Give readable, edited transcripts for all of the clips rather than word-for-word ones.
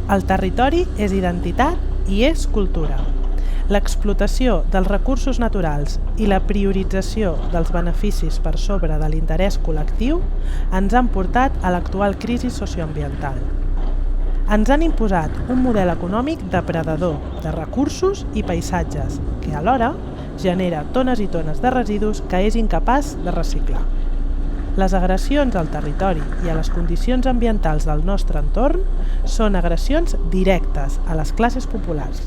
El territori és identitat i és cultura. L'explotació dels recursos naturals i la priorització dels beneficis per sobre de l'interès col·lectiu ens han portat a l'actual crisi socioambiental. Ens han imposat un model econòmic depredador de recursos i paisatges que alhora genera tones i tones de residus que és incapaç de reciclar. Les agressions al territori i a les condicions ambientals del nostre entorn són agressions directes a les classes populars.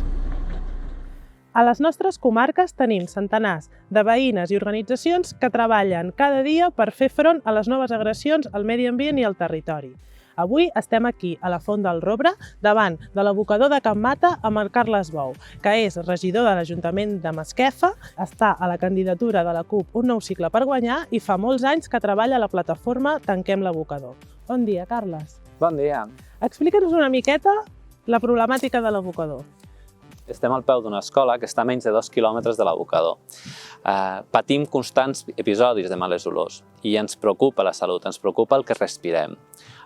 A les nostres comarques tenim centenars de veïnes i organitzacions que treballen cada dia per fer front a les noves agressions al medi ambient i al territori. Avui estem aquí, a la Font del Robre, davant de l'abocador de Can Mata amb el Carles Bou, que és regidor de l'Ajuntament de Masquefa, està a la candidatura de la CUP Un nou cicle per guanyar i fa molts anys que treballa a la plataforma Tanquem l'Abocador. Bon dia, Carles. Bon dia. Explica'ns una miqueta la problemàtica de l'abocador. Estem al peu d'una escola que està a menys de 2 quilòmetres de l'abocador. Patim constants episodis de males olors i ens preocupa la salut, ens preocupa el que respirem.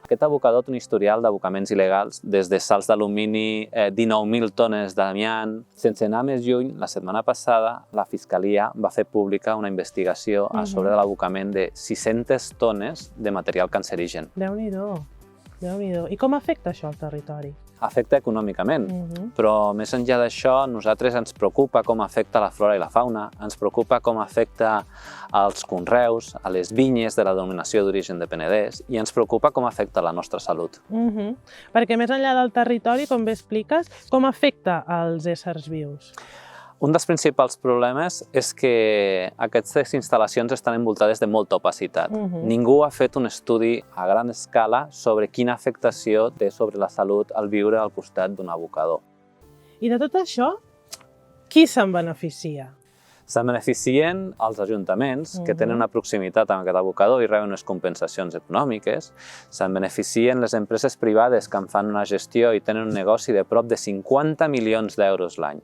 Aquest abocador té un historial d'abocaments il·legals, des de sals d'alumini, 19.000 tones d'amiant. Sense anar més lluny, la setmana passada la Fiscalia va fer pública una investigació sobre l'abocament de 600 tones de material cancerigen. Déu-n'hi-do, Déu-n'hi-do. I com afecta això al territori? Afecta econòmicament, però més enllà d'això, a nosaltres ens preocupa com afecta la flora i la fauna, ens preocupa com afecta als conreus, a les vinyes de la denominació d'origen de Penedès i ens preocupa com afecta la nostra salut. Perquè més enllà del territori, com bé expliques, com afecta als éssers vius? Un dels principals problemes és que aquestes instal·lacions estan envoltades de molta opacitat. Ningú ha fet un estudi a gran escala sobre quina afectació té sobre la salut al viure al costat d'un abocador. I de tot això, qui se'n beneficia? Se'n beneficien els ajuntaments, que tenen una proximitat amb aquest abocador i reben unes compensacions econòmiques. Se'n beneficien les empreses privades que en fan una gestió i tenen un negoci de prop de 50 milions d'euros l'any.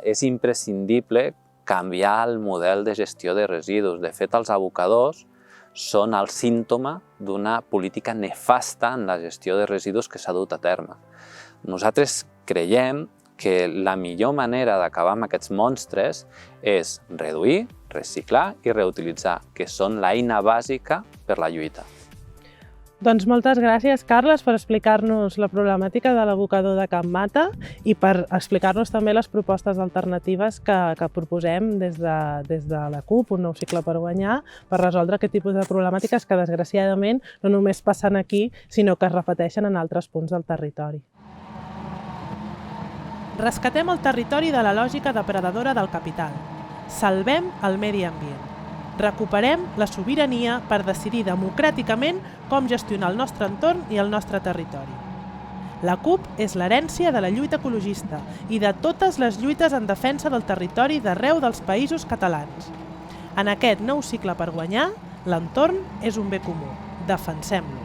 És imprescindible canviar el model de gestió de residus. De fet, els abocadors són el símptoma d'una política nefasta en la gestió de residus que s'ha dut a terme. Nosaltres creiem que la millor manera d'acabar amb aquests monstres és reduir, reciclar i reutilitzar, que són l'eina bàsica per la lluita. Doncs moltes gràcies, Carles, per explicar-nos la problemàtica de l'abocador de Can Mata i per explicar-nos també les propostes alternatives que proposem des de la CUP, Un nou cicle per guanyar, per resoldre aquest tipus de problemàtiques que, desgraciadament, no només passen aquí, sinó que es repeteixen en altres punts del territori. Rescatem el territori de la lògica depredadora del capital. Salvem el medi ambient. Recuperem la sobirania per decidir democràticament com gestionar el nostre entorn i el nostre territori. La CUP és l'herència de la lluita ecologista i de totes les lluites en defensa del territori d'arreu dels països catalans. En aquest nou cicle per guanyar, l'entorn és un bé comú. Defensem-lo.